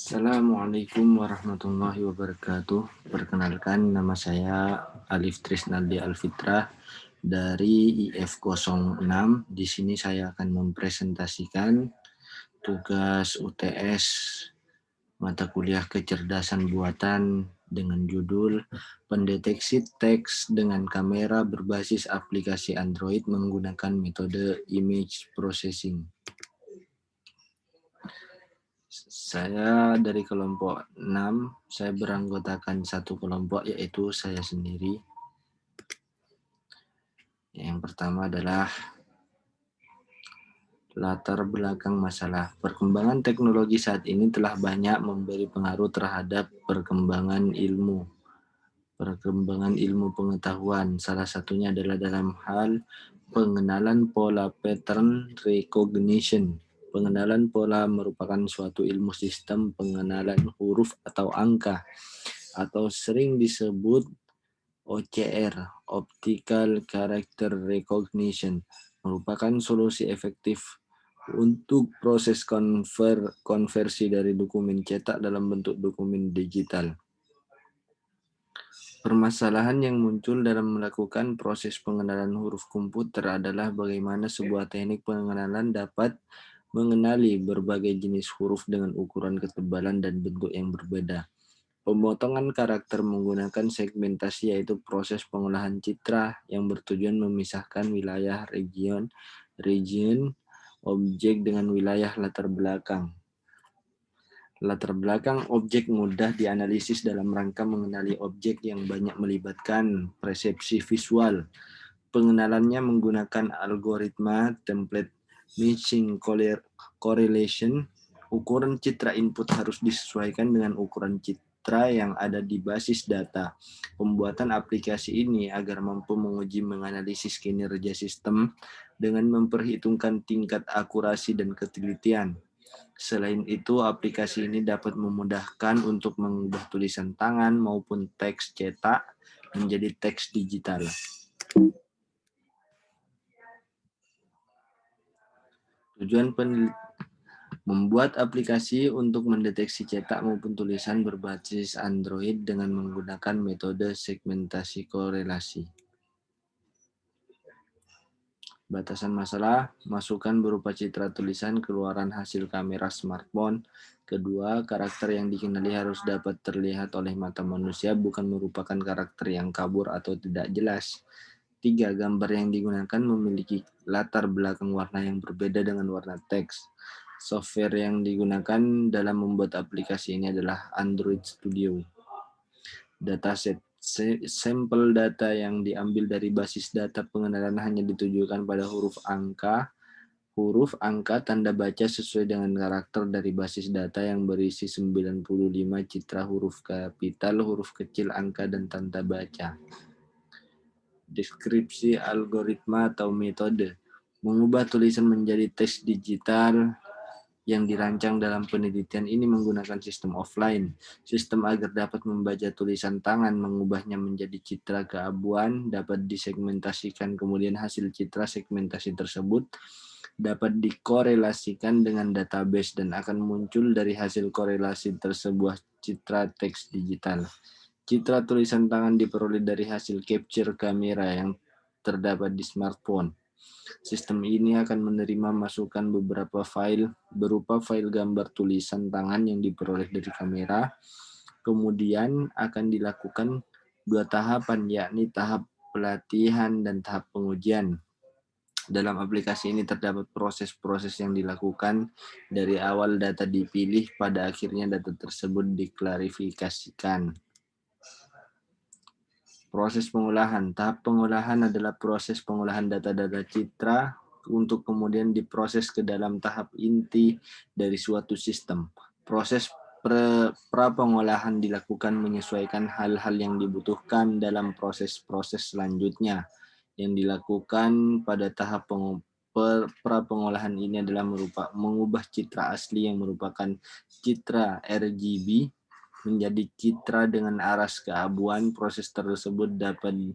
Assalamualaikum warahmatullahi wabarakatuh. Perkenalkan, nama saya Alif Trisnaldi Alfitrah dari IF06. Di sini saya akan mempresentasikan tugas UTS mata kuliah kecerdasan buatan dengan judul Pendeteksi Teks dengan Kamera Berbasis Aplikasi Android Menggunakan Metode Image Processing. Saya dari kelompok 6, saya beranggotakan satu kelompok yaitu saya sendiri. Yang pertama adalah latar belakang masalah. Perkembangan teknologi saat ini telah banyak memberi pengaruh terhadap perkembangan ilmu pengetahuan. Salah satunya adalah dalam hal pengenalan pola pattern recognition. Pengenalan pola merupakan suatu ilmu sistem pengenalan huruf atau angka, atau sering disebut OCR, Optical Character Recognition, merupakan solusi efektif untuk proses konversi dari dokumen cetak dalam bentuk dokumen digital. Permasalahan yang muncul dalam melakukan proses pengenalan huruf komputer adalah bagaimana sebuah teknik pengenalan dapat mengenali berbagai jenis huruf dengan ukuran ketebalan dan bentuk yang berbeda. Pemotongan karakter menggunakan segmentasi yaitu proses pengolahan citra yang bertujuan memisahkan wilayah region objek dengan wilayah latar belakang. Latar belakang objek mudah dianalisis dalam rangka mengenali objek yang banyak melibatkan persepsi visual. Pengenalannya menggunakan algoritma template matching correlation. Ukuran citra input harus disesuaikan dengan ukuran citra yang ada di basis data. Pembuatan aplikasi ini agar mampu menguji menganalisis kinerja sistem dengan memperhitungkan tingkat akurasi dan ketelitian. Selain itu, aplikasi ini dapat memudahkan untuk mengubah tulisan tangan maupun teks cetak menjadi teks digital. Tujuan membuat aplikasi untuk mendeteksi cetak maupun tulisan berbasis Android dengan menggunakan metode segmentasi korelasi. Batasan masalah, masukan berupa citra tulisan keluaran hasil kamera smartphone. Kedua, karakter yang dikenali harus dapat terlihat oleh mata manusia, bukan merupakan karakter yang kabur atau tidak jelas. 3. Gambar yang digunakan memiliki latar belakang warna yang berbeda dengan warna teks. Software yang digunakan dalam membuat aplikasi ini adalah Android Studio. Dataset. Sampel data yang diambil dari basis data pengenalan hanya ditujukan pada huruf angka tanda baca sesuai dengan karakter dari basis data yang berisi 95 citra huruf kapital, huruf kecil, angka, dan tanda baca. Deskripsi algoritma atau metode. Mengubah tulisan menjadi teks digital yang dirancang dalam penelitian ini menggunakan sistem offline. Sistem agar dapat membaca tulisan tangan, mengubahnya menjadi citra keabuan, dapat disegmentasikan, kemudian hasil citra segmentasi tersebut dapat dikorelasikan dengan database dan akan muncul dari hasil korelasi sebuah citra teks digital. Citra tulisan tangan diperoleh dari hasil capture kamera yang terdapat di smartphone. Sistem ini akan menerima masukan beberapa file berupa file gambar tulisan tangan yang diperoleh dari kamera. Kemudian akan dilakukan 2 tahapan, yakni tahap pelatihan dan tahap pengujian. Dalam aplikasi ini terdapat proses-proses yang dilakukan dari awal data dipilih pada akhirnya data tersebut diklarifikasikan. Proses pengolahan. Tahap pengolahan adalah proses pengolahan data-data citra untuk kemudian diproses ke dalam tahap inti dari suatu sistem. Proses pra-pengolahan dilakukan menyesuaikan hal-hal yang dibutuhkan dalam proses-proses selanjutnya. Yang dilakukan pada tahap pra-pengolahan ini adalah mengubah citra asli yang merupakan citra RGB menjadi citra dengan aras keabuan. Proses tersebut dapat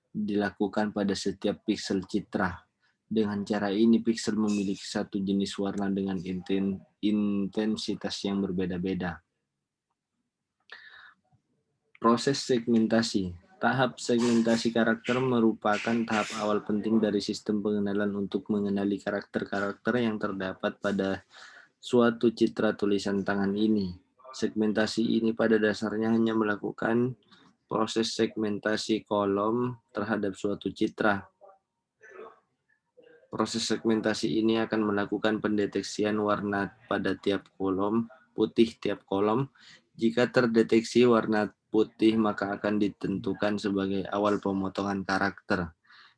dilakukan pada setiap piksel citra. Dengan cara ini, piksel memiliki satu jenis warna dengan intensitas yang berbeda-beda. Proses segmentasi. Tahap segmentasi karakter merupakan tahap awal penting dari sistem pengenalan untuk mengenali karakter-karakter yang terdapat pada suatu citra tulisan tangan ini. Segmentasi ini pada dasarnya hanya melakukan proses segmentasi kolom terhadap suatu citra. Proses segmentasi ini akan melakukan pendeteksian warna pada tiap kolom, putih tiap kolom. Jika terdeteksi warna putih, maka akan ditentukan sebagai awal pemotongan karakter.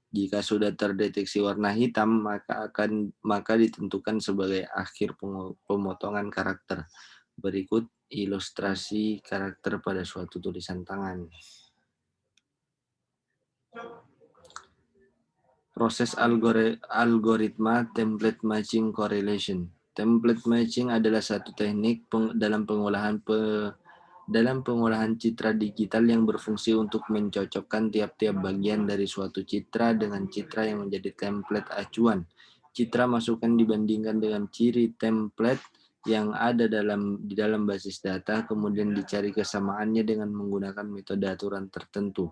Jika sudah terdeteksi warna hitam, maka ditentukan sebagai akhir pemotongan karakter. Berikut ilustrasi karakter pada suatu tulisan tangan. Proses algoritma template matching correlation. Template matching adalah satu teknik dalam pengolahan citra digital yang berfungsi untuk mencocokkan tiap-tiap bagian dari suatu citra dengan citra yang menjadi template acuan. Citra masukan dibandingkan dengan ciri template yang ada di dalam basis data, kemudian dicari kesamaannya dengan menggunakan metode aturan tertentu.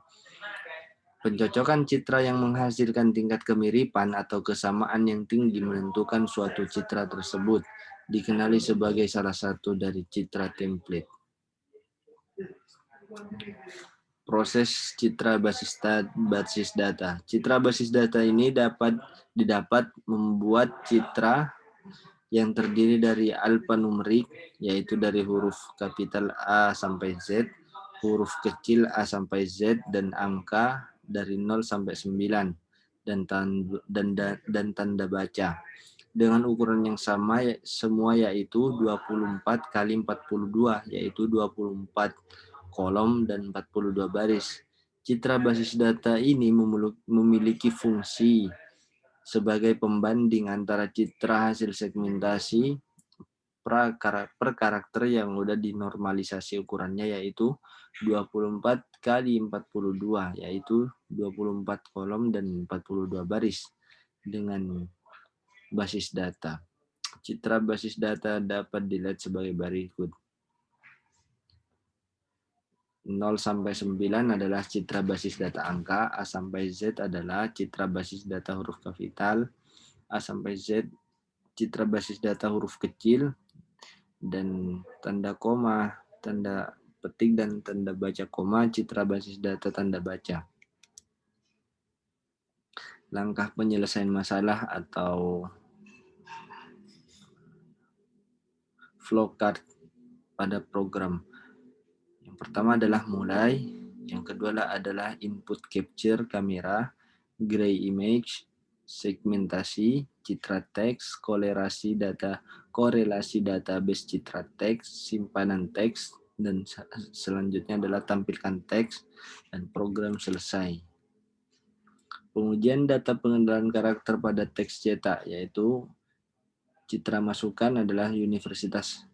Pencocokan citra yang menghasilkan tingkat kemiripan atau kesamaan yang tinggi menentukan suatu citra tersebut, dikenali sebagai salah satu dari citra template. Proses citra basis data. Citra basis data ini didapat membuat citra yang terdiri dari alfanumerik, yaitu dari huruf kapital A sampai Z, huruf kecil A sampai Z, dan angka dari 0 sampai 9, dan tanda baca. Dengan ukuran yang sama semua, yaitu 24 kali 42, yaitu 24 kolom dan 42 baris. Citra basis data ini memiliki fungsi sebagai pembanding antara citra hasil segmentasi per karakter yang sudah dinormalisasi ukurannya, yaitu 24 kali 42, yaitu 24 kolom dan 42 baris dengan basis data. Citra basis data dapat dilihat sebagai berikut. 0 sampai 9 adalah citra basis data angka, A sampai Z adalah citra basis data huruf kapital, A sampai Z citra basis data huruf kecil, dan tanda koma, tanda petik, dan tanda baca koma, citra basis data tanda baca. Langkah penyelesaian masalah atau flowchart pada program. Yang pertama adalah mulai, yang kedua adalah input capture kamera, gray image, segmentasi, citra teks, korelasi database citra teks, simpanan teks, dan selanjutnya adalah tampilkan teks, dan program selesai. Pengujian data pengenalan karakter pada teks cetak, yaitu citra masukan adalah universitas.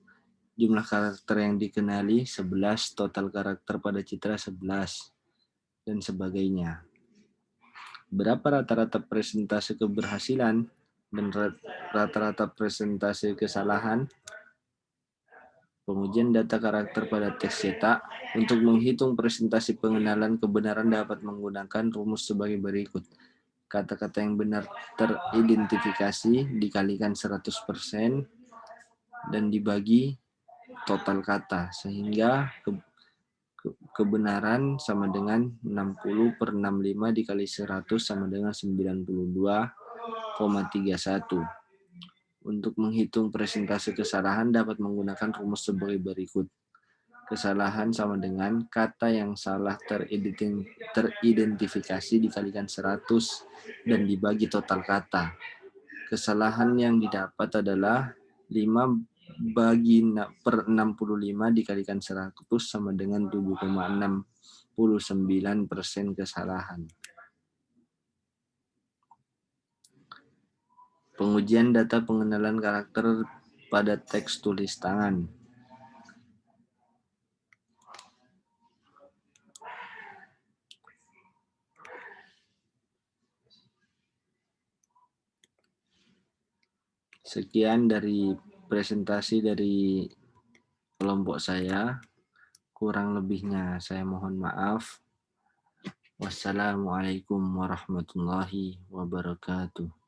Jumlah karakter yang dikenali 11, total karakter pada citra 11, dan sebagainya. Berapa rata-rata presentase keberhasilan dan rata-rata presentase kesalahan. Pengujian data karakter pada teks cetak. Untuk menghitung presentasi pengenalan kebenaran dapat menggunakan rumus sebagai berikut. Kata-kata yang benar teridentifikasi dikalikan 100% dan dibagi total kata, sehingga kebenaran sama dengan 60/65 dikali 100 sama dengan 92,31. Untuk menghitung presentase kesalahan dapat menggunakan rumus sebagai berikut. Kesalahan sama dengan kata yang salah teridentifikasi dikalikan 100 dan dibagi total kata. Kesalahan yang didapat adalah 5/65 dikalikan 100 sama dengan 7,69% kesalahan. Pengujian data pengenalan karakter pada teks tulis tangan. Sekian dari presentasi dari kelompok saya. Kurang lebihnya saya mohon maaf. Wassalamualaikum warahmatullahi wabarakatuh.